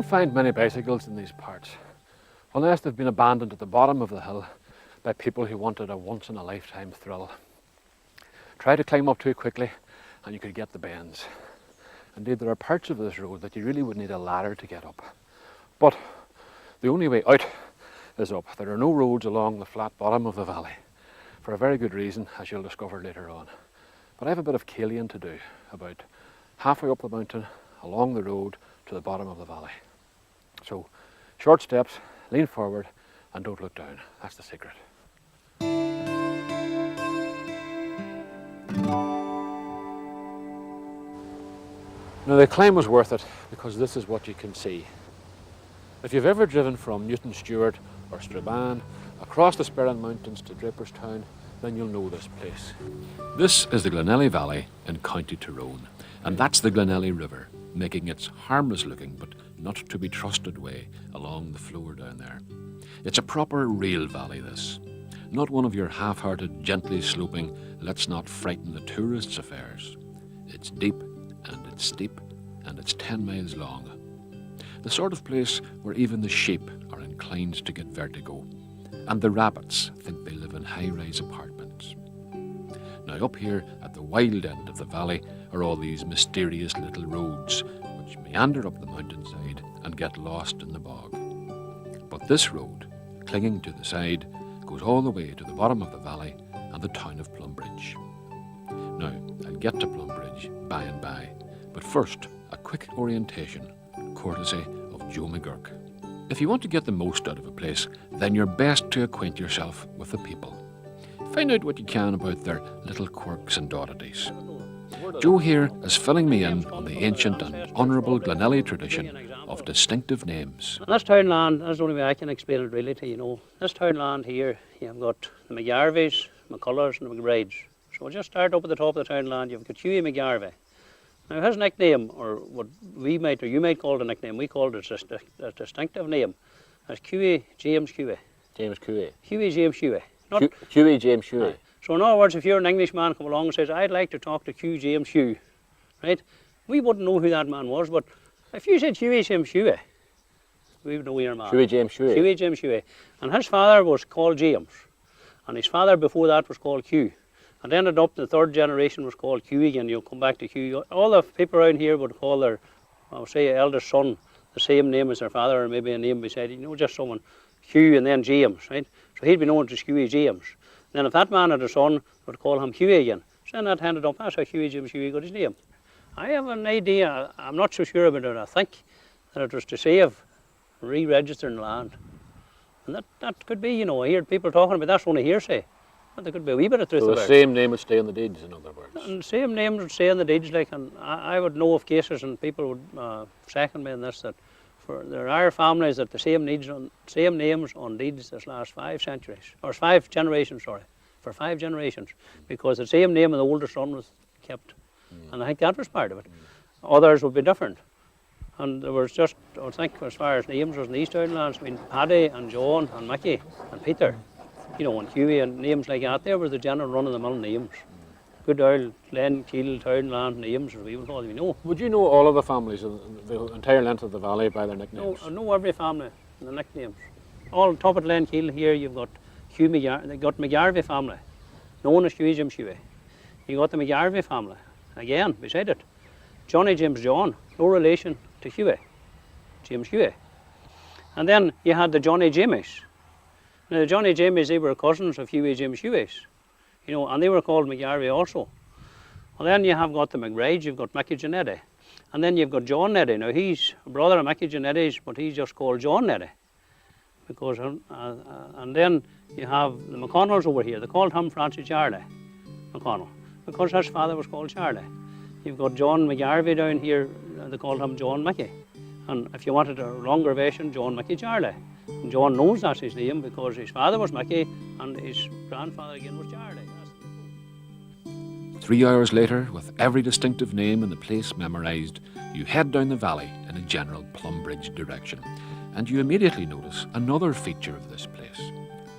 find many bicycles in these parts, unless they've been abandoned at the bottom of the hill by people who wanted a once-in-a-lifetime thrill. Try to climb up too quickly and you could get the bends. Indeed, there are parts of this road that you really would need a ladder to get up. But the only way out is up. There are no roads along the flat bottom of the valley, for a very good reason, as you'll discover later on. But I have a bit of cailling to do, about halfway up the mountain, along the road to the bottom of the valley. So, short steps, lean forward and don't look down. That's the secret. Now the climb was worth it because this is what you can see. If you've ever driven from Newton Stewart or Strabane across the Sperrin Mountains to Draperstown, then you'll know this place. This is the Glenelly Valley in County Tyrone, and that's the Glenelly River, making its harmless looking but not to be trusted way along the floor down there. It's a proper real valley, this. Not one of your half-hearted, gently sloping, let's not frighten the tourists affairs. It's deep and it's steep and it's 10 miles long. The sort of place where even the sheep are inclined to get vertigo, and the rabbits think they live in high-rise apartments. Now up here at the wild end of the valley are all these mysterious little roads which meander up the mountainside and get lost in the bog. But this road, clinging to the side, goes all the way to the bottom of the valley and the town of Plumbridge. Now, I'll get to Plumbridge by and by, but first, a quick orientation, courtesy of Joe McGurk. If you want to get the most out of a place, then you're best to acquaint yourself with the people. Find out what you can about their little quirks and oddities. Joe here is filling me in on the ancient and honourable Glenelly tradition of distinctive names. And this townland, that's the only way I can explain it really to you know. This townland here, you've got the McGarveys, McCullers and the McBrides. So we'll just start up at the top of the townland. You've got Hughie McGarvey. Now his nickname, or what we might or you might call it a nickname, we called it a distinctive name, is Hughie James Hughie. James Hughie. Hughie James Hughie. Hughie James Hughie. So in other words, if you're an Englishman come along and says, I'd like to talk to Hugh James Hugh, right? We wouldn't know who that man was, but if you said Hughie James Hughie, we would know your man. Hughie James Hughie. Hughie James Hughie. And his father was called James, and his father before that was called Hugh. And ended up the third generation was called Hugh again. You'll come back to Hugh. All the people around here would call their, I would say, eldest son the same name as their father, or maybe a name beside it. You know, just someone, Hugh and then James, right? So he'd be known as Hughie James. Then if that man had a son, would call him Hughie again. So then that ended up, that's how Hughie James Hughie got his name. I have an idea, I'm not so sure about it. I think that it was to save re-registering land. And that could be, you know, I hear people talking about that's only hearsay. But there could be a wee bit of truth So about the it. same name would stay in the deeds, in other words. And the same names would stay in the deeds, like, and I would know of cases, and people would second me in this, that there are families that the same names on deeds this last 5 centuries, or 5 generations, sorry, for 5 generations, because the same name of the older son was kept. And I think that was part of it. Others would be different. And there was just, I think, as far as names was in these townlands, I mean, Paddy and John and Mickey and Peter, you know, and Hughie and names like that, there was the general run-of-the-mill names. Good old Glen, Kiel, townland names, as we would call them, you know. Would you know all of the families of the entire length of the valley by their nicknames? No, I know every family, the nicknames. All top of Glen Kiel here, you've got Hugh they got McGarvey family, known as Hughie James Hughie. You got the McGarvey family, again, beside it. Johnny James John, no relation to Hughie, James Hughie. And then you had the Johnny Jamies. Now the Johnny Jamies, they were cousins of Hughie James Hughie's, you know, and they were called McGarvey also. Well, then you have got the McBrides, you've got Mickey Giannetti. And then you've got John Neddy. Now he's a brother of Mickey Giannetti's, but he's just called John Neddy. Because, and then you have the McConnells over here. They called him Francis Charlie McConnell, because his father was called Charlie. You've got John McGarvey down here, they called him John Mickey. And if you wanted a longer version, John Mickey Charlie. And John knows that's his name because his father was Mickey and his grandfather again was Charlie. 3 hours later, with every distinctive name in the place memorised, you head down the valley in a general Plumbridge direction, and you immediately notice another feature of this place.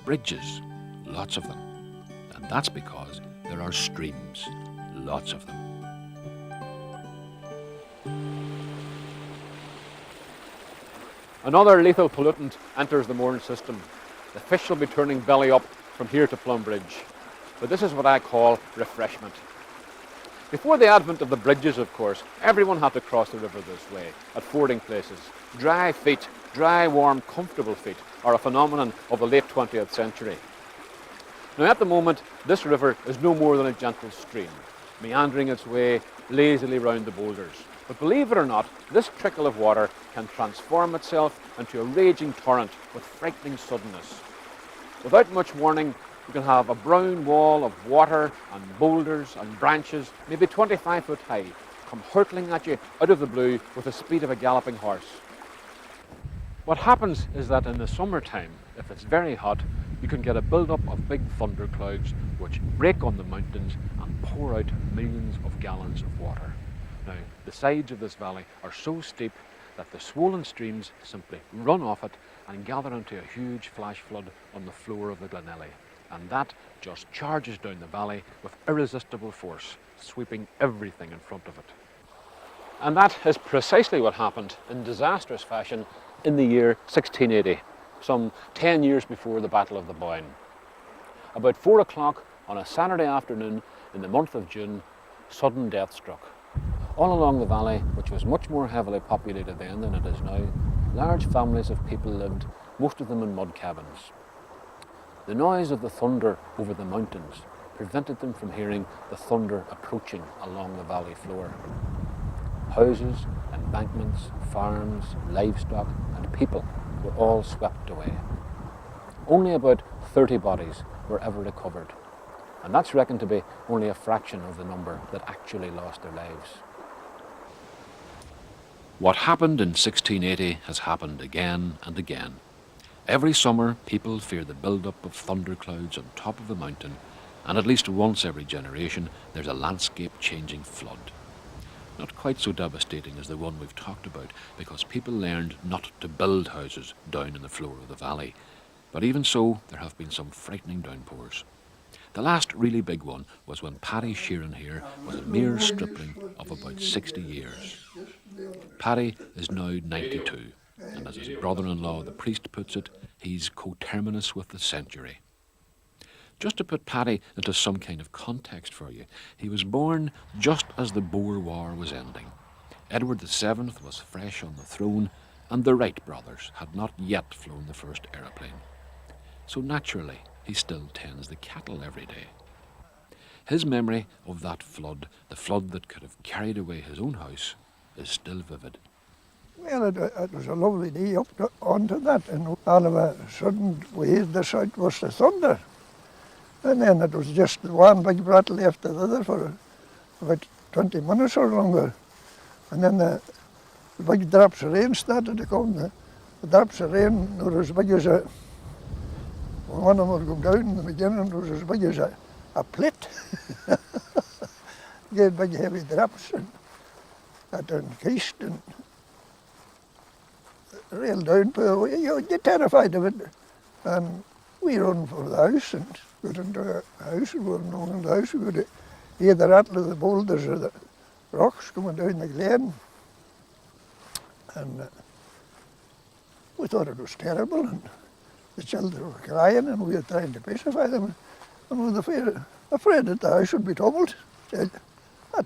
Bridges, lots of them. And that's because there are streams, lots of them. Another lethal pollutant enters the Mourne system. The fish will be turning belly up from here to Plumbridge. But this is what I call refreshment. Before the advent of the bridges, of course, everyone had to cross the river this way, at fording places. Dry feet, dry, warm, comfortable feet, are a phenomenon of the late 20th century. Now at the moment, this river is no more than a gentle stream, meandering its way lazily round the boulders. But believe it or not, this trickle of water can transform itself into a raging torrent with frightening suddenness. Without much warning, you can have a brown wall of water and boulders and branches, maybe 25 foot high, come hurtling at you out of the blue with the speed of a galloping horse. What happens is that in the summertime, if it's very hot, you can get a build-up of big thunderclouds which break on the mountains and pour out millions of gallons of water. Now, the sides of this valley are so steep that the swollen streams simply run off it and gather into a huge flash flood on the floor of the Glenelly. And that just charges down the valley with irresistible force, sweeping everything in front of it. And that is precisely what happened in disastrous fashion in the year 1680, some 10 years before the Battle of the Boyne. About 4 o'clock on a Saturday afternoon in the month of June, sudden death struck. All along the valley, which was much more heavily populated then than it is now, large families of people lived, most of them in mud cabins. The noise of the thunder over the mountains prevented them from hearing the thunder approaching along the valley floor. Houses, embankments, farms, livestock and people were all swept away. Only about 30 bodies were ever recovered, and that's reckoned to be only a fraction of the number that actually lost their lives. What happened in 1680 has happened again and again. Every summer, people fear the build-up of thunderclouds on top of the mountain, and at least once every generation, there's a landscape-changing flood. Not quite so devastating as the one we've talked about, because people learned not to build houses down in the floor of the valley. But even so, there have been some frightening downpours. The last really big one was when Paddy Sheeran here was a mere stripling of about 60 years. Paddy is now 92. And as his brother-in-law, the priest, puts it, he's coterminous with the century. Just to put Paddy into some kind of context for you, he was born just as the Boer War was ending. Edward VII was fresh on the throne, and the Wright brothers had not yet flown the first aeroplane. So naturally, he still tends the cattle every day. His memory of that flood, the flood that could have carried away his own house, is still vivid. Well, it was a lovely day up onto that, and all of a sudden we heard the sound was the thunder. And then it was just one big rattle after the other for about 20 minutes or longer. And then the big drops of rain started to come. The drops of rain were as big as one of them would go down in the beginning, it was as big as a plate. Get big heavy drops and that encased and real downpour. You get terrified of it. And we run for the house and got into the house, and we were known in the house. We could hear the rattle of the boulders or the rocks coming down the glen. And we thought it was terrible, and the children were crying, and we were trying to pacify them. And we were afraid that the house would be tumbled. That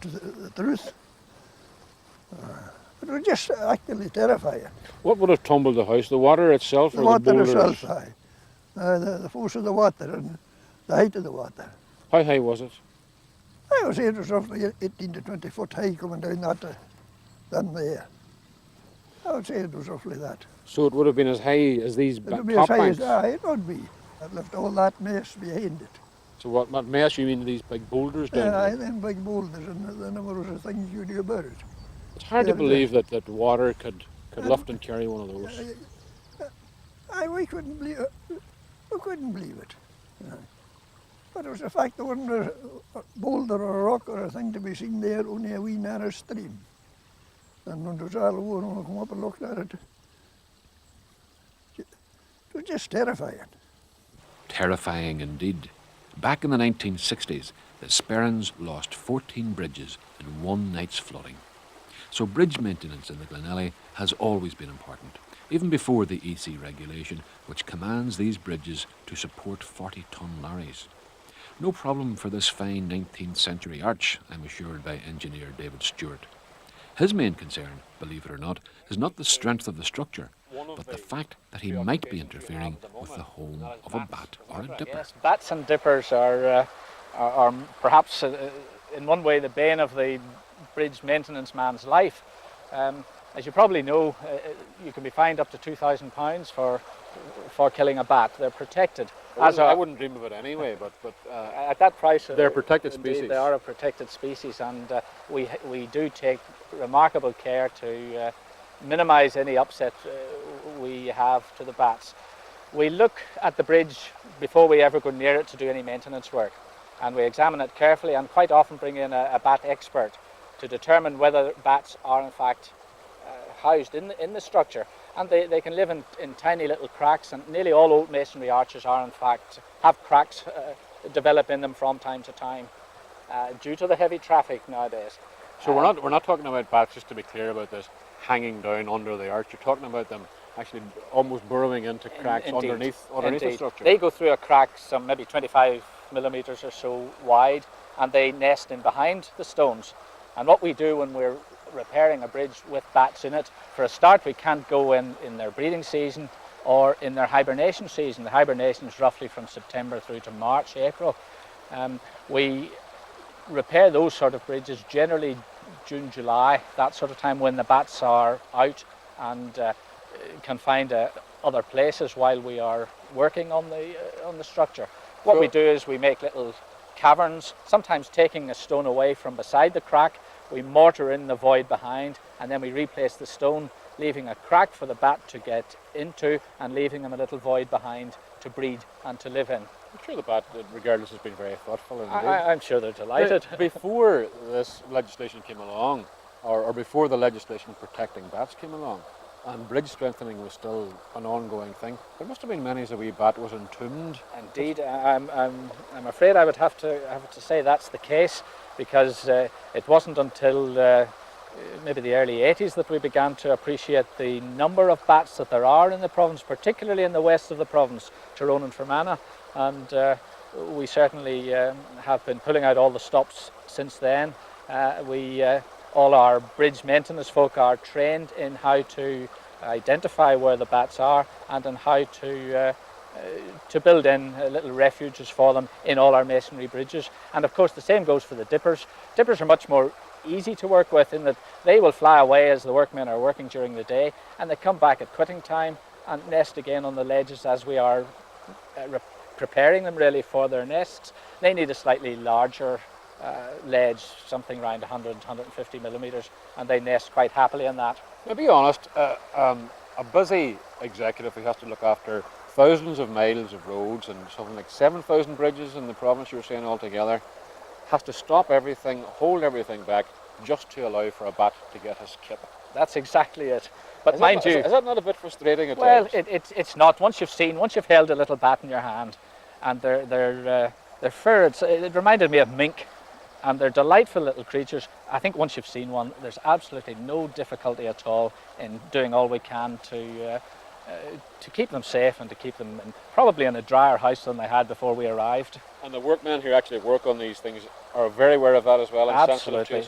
was the truth. It was just actually terrifying. What would have tumbled the house? The water itself, or the water boulders? itself, aye. The force of the water and the height of the water. How high was it? I would say it was roughly 18 to 20 foot high coming down that down there. I would say it was roughly that. So it would have been as high as these It would be top as high banks? as it would be. I'd left all that mess behind it. So what mess you mean these big boulders down Aye, there? them big boulders, and there never was a thing you do about it. It's hard to Yeah, believe that water could lift and carry one of those. We couldn't believe it. We couldn't believe it. But it was a fact there wasn't a boulder or a rock or a thing to be seen there, only a wee narrow stream. And when it was all over, and we come up and looked at it, it was just terrifying. Terrifying indeed. Back in the 1960s, the Sperrins lost 14 bridges in one night's flooding. So bridge maintenance in the Glenelly has always been important. even before the EC regulation, which commands these bridges to support 40-ton lorries. No problem for this fine 19th century arch, I'm assured by engineer David Stewart. His main concern, believe it or not, is not the strength of the structure, but the fact that he might be interfering with the home of a bat or a dipper. Yes, bats and dippers are perhaps in one way the bane of the bridge maintenance man's life. As you probably know, you can be fined up to £2,000 for killing a bat. They're protected. I wouldn't dream of it anyway, but at that price, they're protected indeed, species. They are a protected species, and we do take remarkable care to minimise any upset we have to the bats. We look at the bridge before we ever go near it to do any maintenance work, and we examine it carefully and quite often bring in a bat expert to determine whether bats are in fact housed in the structure. And they can live in tiny little cracks, and nearly all old masonry arches are in fact have cracks develop in them from time to time due to the heavy traffic nowadays. So we're not talking about bats, just to be clear about this, hanging down under the arch. You're talking about them actually almost burrowing into cracks underneath the structure. They go through a crack some maybe 25 millimetres or so wide, and they nest in behind the stones. And what we do when we're repairing a bridge with bats in it, for a start we can't go in their breeding season or in their hibernation season. The hibernation is roughly from September through to March, April. We repair those sort of bridges generally June, July, that sort of time, when the bats are out and can find other places while we are working on the structure. What we do is we make little caverns, sometimes taking a stone away from beside the crack. We mortar in the void behind, and then we replace the stone, leaving a crack for the bat to get into and leaving him a little void behind to breed and to live in. I'm sure the bat, regardless, has been very thoughtful. I'm sure they're delighted. Before this legislation came along, or before the legislation protecting bats came along, and bridge strengthening was still an ongoing thing, there must have been many a wee bat was entombed. Indeed, I'm afraid I would have to say that's the case, because it wasn't until maybe the early 80s that we began to appreciate the number of bats that there are in the province, particularly in the west of the province, Tyrone and Fermanagh, and we certainly have been pulling out all the stops since then. All our bridge maintenance folk are trained in how to identify where the bats are and in how to build in little refuges for them in all our masonry bridges. And of course the same goes for the dippers. Dippers are much more easy to work with in that they will fly away as the workmen are working during the day, and they come back at quitting time and nest again on the ledges as we are preparing them really for their nests. They need a slightly larger ledge, something around 100-150 millimetres, and they nest quite happily in that. Now, be honest, a busy executive who has to look after thousands of miles of roads and something like 7,000 bridges in the province, you were saying altogether, has to stop everything, hold everything back, just to allow for a bat to get his kip. That's exactly it. But mind you, is that not a bit frustrating at times? Well, it's not. Once you've held a little bat in your hand, and their fur, it reminded me of mink, and they're delightful little creatures. I think once you've seen one, there's absolutely no difficulty at all in doing all we can to keep them safe and to keep them probably in a drier house than they had before we arrived. And the workmen who actually work on these things are very aware of that as well. And absolutely,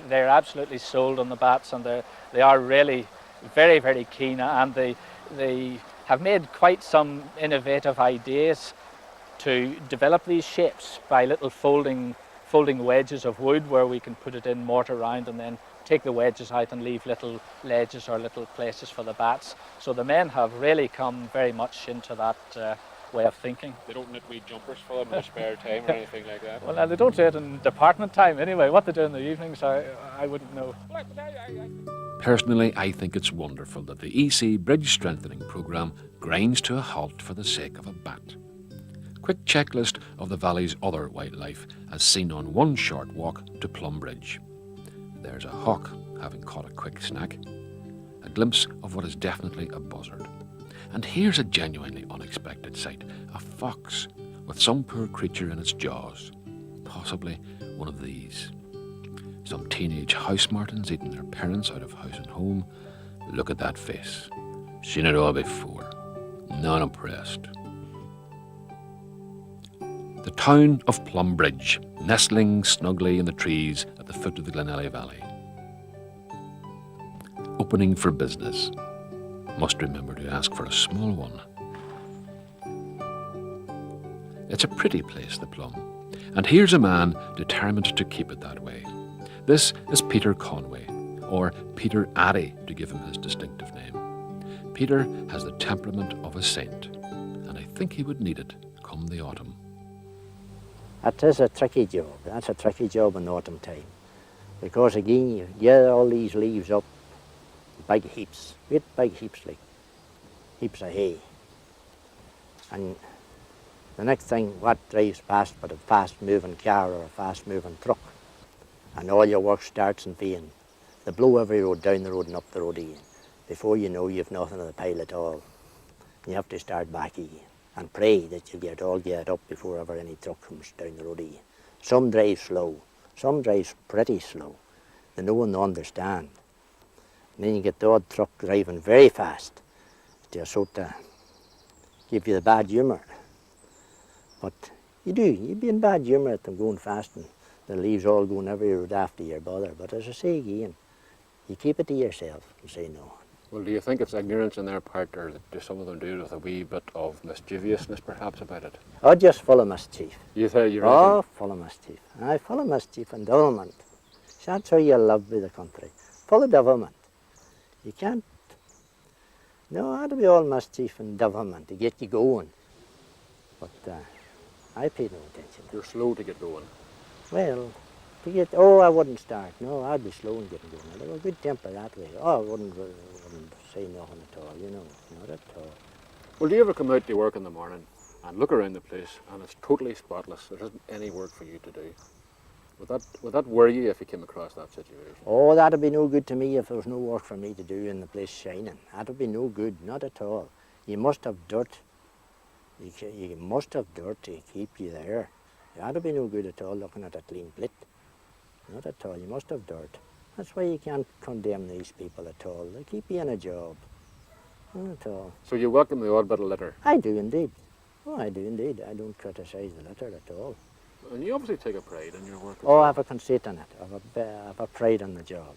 they're absolutely sold on the bats, and they are really very, very keen, and they have made quite some innovative ideas to develop these shapes by little folding wedges of wood where we can put it in mortar round and then take the wedges out and leave little ledges or little places for the bats. So the men have really come very much into that way of thinking. They don't knit wee jumpers for them in their spare time or anything like that? Well, they don't do it in department time anyway. What they do in the evenings, I wouldn't know. Personally, I think it's wonderful that the EC Bridge Strengthening Programme grinds to a halt for the sake of a bat. Quick checklist of the valley's other wildlife as seen on one short walk to Plumbridge. There's a hawk having caught a quick snack, a glimpse of what is definitely a buzzard. And here's a genuinely unexpected sight, a fox with some poor creature in its jaws, possibly one of these. Some teenage house martins eating their parents out of house and home. Look at that face. Seen it all before. Not impressed. The town of Plumbridge, nestling snugly in the trees at the foot of the Glenelly Valley. Opening for business. Must remember to ask for a small one. It's a pretty place, the Plum, and here's a man determined to keep it that way. This is Peter Conway, or Peter Addy to give him his distinctive name. Peter has the temperament of a saint, and I think he would need it come the autumn. That is a tricky job. That's a tricky job in autumn time. Because again, you get all these leaves up, big heaps, great big heaps, like heaps of hay. And the next thing, what drives past but a fast-moving car or a fast-moving truck. And all your work starts in vain. They blow every road down the road and up the road again. Before you know, you've nothing in the pile at all. You have to start back again and pray that you get all get up before ever any truck comes down the road again. Some drive slow, some drive pretty slow. They no one understand. And then you get the odd truck driving very fast to sort of give you the bad humour. But you'd be in bad humour at them going fast and the leaves all going every road after your bother. But as I say again, you keep it to yourself and say no. Well, do you think it's ignorance on their part, or do some of them do it with a wee bit of mischievousness perhaps about it? Oh, just full of mischief. You say you're Oh, full of mischief. Aye, full of mischief and devilment. That's how you live with the country. Full of devilment. You can't. No, that'll be all mischief and devilment to get you going. But I paid no attention to it. You're slow to get going. Well, to get, oh, I wouldn't start. No, I'd be slow in getting going. I'd have a good temper that way. Oh, I wouldn't say nothing at all, you know, not at all. Well, do you ever come out to work in the morning and look around the place and it's totally spotless? There isn't any work for you to do. Would that worry you if you came across that situation? Oh, that'd be no good to me if there was no work for me to do and the place shining. That'd be no good, not at all. You must have dirt. You must have dirt to keep you there. That'd be no good at all looking at a clean plate. Not at all. You must have dirt. That's why you can't condemn these people at all. They keep you in a job. Not at all. So you welcome the odd bit of litter? I do indeed. Oh, I do indeed. I don't criticise the litter at all. And you obviously take a pride in your work. Oh, I have a conceit in it. I have a pride in the job.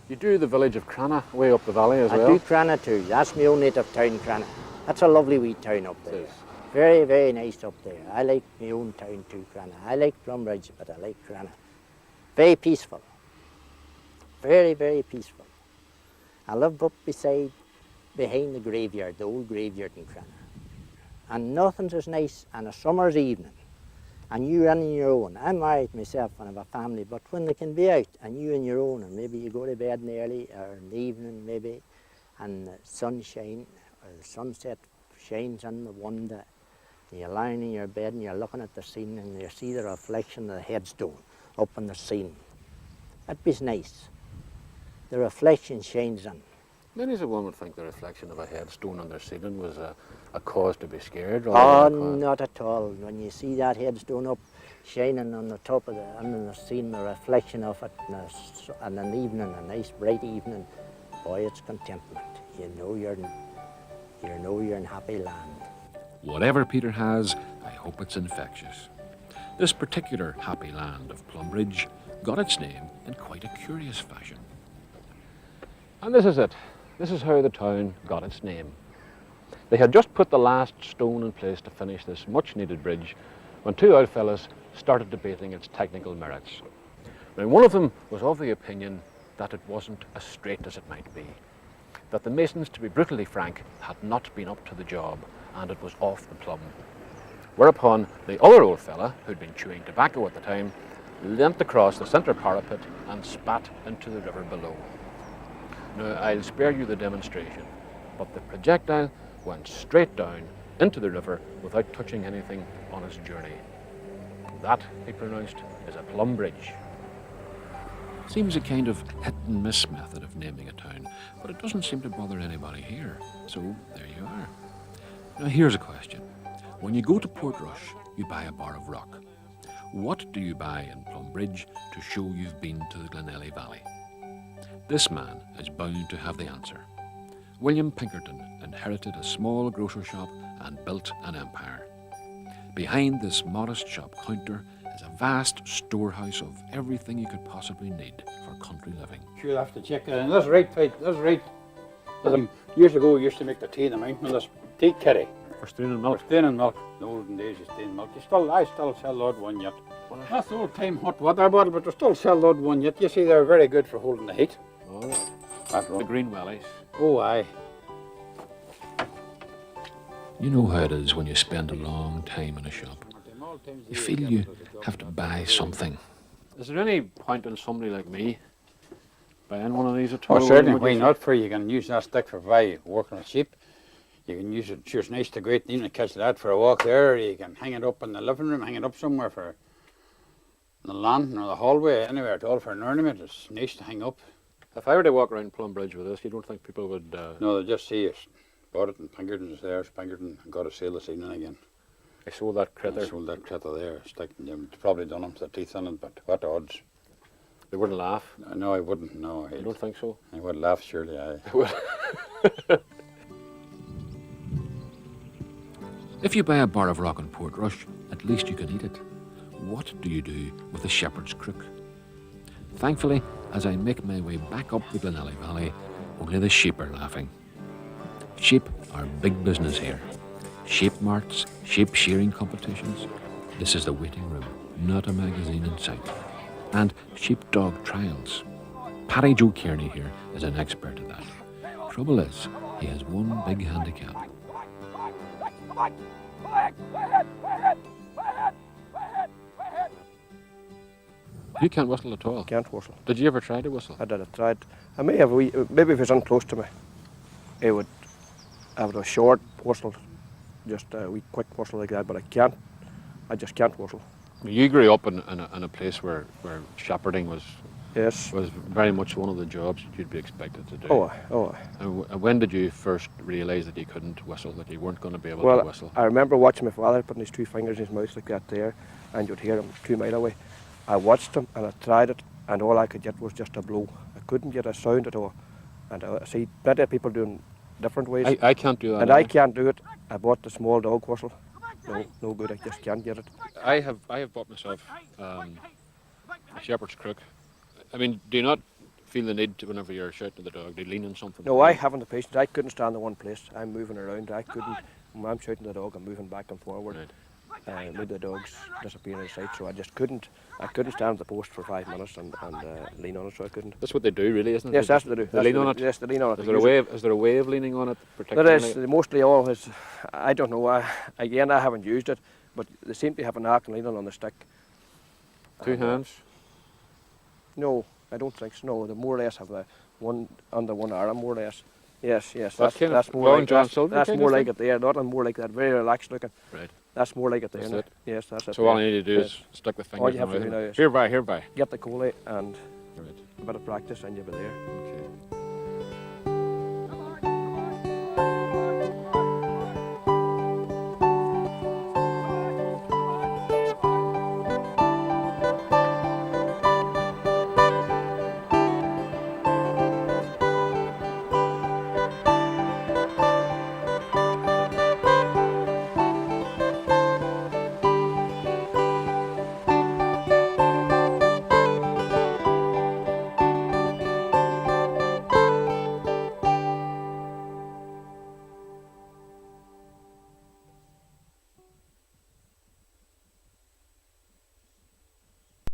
You do the village of Cranna, way up the valley as I well? do Cranna too. That's my own native town, Cranna. That's a lovely wee town up there. It is. Very, very nice up there. I like my own town too, Cranna. I like Plumbridge, but I like Cranna. Very peaceful. Very, very peaceful. I live up behind the graveyard, the old graveyard in Cranna. And nothing's as nice on a summer's evening. And you're on your own. I'm married myself and have a family, but when they can be out and you on your own, and maybe you go to bed in the early or in the evening maybe, and the sunshine or the sunset shines on the window, and you're lying in your bed and you're looking at the scene and you see the reflection of the headstone up on the scene. That'd be nice. The reflection shines on. Many's a one would think the reflection of a headstone on their ceiling was a cause to be scared. Oh, not at all. When you see that headstone up shining on the top of under the scene, the reflection of it, and an evening, a nice bright evening, boy, it's contentment. You know you're in happy land. Whatever Peter has, I hope it's infectious. This particular happy land of Plumbridge got its name in quite a curious fashion. And this is it. This is how the town got its name. They had just put the last stone in place to finish this much-needed bridge when two old fellas started debating its technical merits. Now, one of them was of the opinion that it wasn't as straight as it might be, that the masons, to be brutally frank, had not been up to the job, and it was off the plumb. Whereupon the other old fella, who'd been chewing tobacco at the time, leant across the centre parapet and spat into the river below. Now, I'll spare you the demonstration, but the projectile went straight down into the river without touching anything on its journey. That, he pronounced, is a plumb bridge. Seems a kind of hit and miss method of naming a town, but it doesn't seem to bother anybody here. So there you are. Now here's a question. When you go to Portrush, you buy a bar of rock. What do you buy in Plumbridge to show you've been to the Glenelly Valley? This man is bound to have the answer. William Pinkerton inherited a small grocer shop and built an empire. Behind this modest shop counter is a vast storehouse of everything you could possibly need for country living. You'll have to check that. And that's right, Pete, that's right. Years ago, we used to make the tea in the mountain with this tea kitty. For straining milk. For staining milk. In the olden days, you stain milk. I still sell the odd one yet. That's the old time hot water bottle, but they still sell the odd one yet. You see, they're very good for holding the heat. Oh, That's the right. green wellies. Oh, aye. You know how it is when you spend a long time in a shop. You feel you have to buy something. Is there any point in somebody like me buying one of these at all? Oh, certainly. Why not? For you can use that stick for working with sheep. You can use it. Sure, it's nice to go out and catch that for a walk there. You can hang it up in the living room, hang it up somewhere for the lawn or the hallway, anywhere at all for an ornament. It's nice to hang up. If I were to walk around Plum Bridge with this, you don't think people would... No, they'll just see it. Bought it in Pinkerton's there. Pinkerton got a sale this evening again. I sold that critter. I sold that critter there. They've probably done them to the teeth on it, but what odds? They wouldn't laugh. No, I wouldn't. No, You don't think so? I would laugh, surely. If you buy a bar of Rock and Portrush, at least you can eat it. What do you do with the shepherd's crook? Thankfully, as I make my way back up the Glenelly Valley, only the sheep are laughing. Sheep are big business here. Sheep marts, sheep shearing competitions. This is the waiting room, not a magazine in sight. And sheepdog trials. Paddy Joe Kearney here is an expert at that. Trouble is, he has one big handicap. You can't whistle at all. Can't whistle. Did you ever try to whistle? I did. I tried. I may have maybe if it was in close to me, I would have a short whistle, just a wee quick whistle like that. But I can't. I just can't whistle. You grew up in a place where shepherding was Yes. very much one of the jobs that you'd be expected to do. Oh, aye. Oh, aye. And when did you first realise that you couldn't whistle, that you weren't going to be able Well, to whistle? I remember watching my father putting his two fingers in his mouth like that there, and you'd hear him 2 miles away. I watched him and I tried it, and all I could get was just a blow. I couldn't get a sound at all. And I see plenty of people doing different ways. I can't do that. And I can't do it. I bought the small dog whistle. No good. I just can't get it. I have bought myself a shepherd's crook. I mean, do you not feel the need to, whenever you're shouting at the dog, to lean on something? No, I haven't the patience. I couldn't stand in one place. I'm moving around. I couldn't. When I'm shouting at the dog, I'm moving back and forward. Right. With the dogs disappearing out of sight, so I just couldn't. I couldn't stand at the post for 5 minutes and lean on it, so I couldn't. That's what they do, really, isn't it? Yes, that's what they do. They lean on it. Yes, they lean on it. Is there a way of leaning on it There particularly? is mostly always. I don't know. Again, I haven't used it, but they seem to have an arc and leaning on the stick. Two hands? No, I don't think so. No, they more or less have a one under one arm, more or less. Yes, That's that's kind of more Long like John that's, Silver that's kind more of like thing? it there. Not and more like that, very relaxed looking. Right. That's more like it there. That's now. it? Yes, that's it. So all there. you need to do Yes. is stick the fingers All you have in to the do mouth. now is Hereby. get the collie and Right. a bit of practice and you'll be there.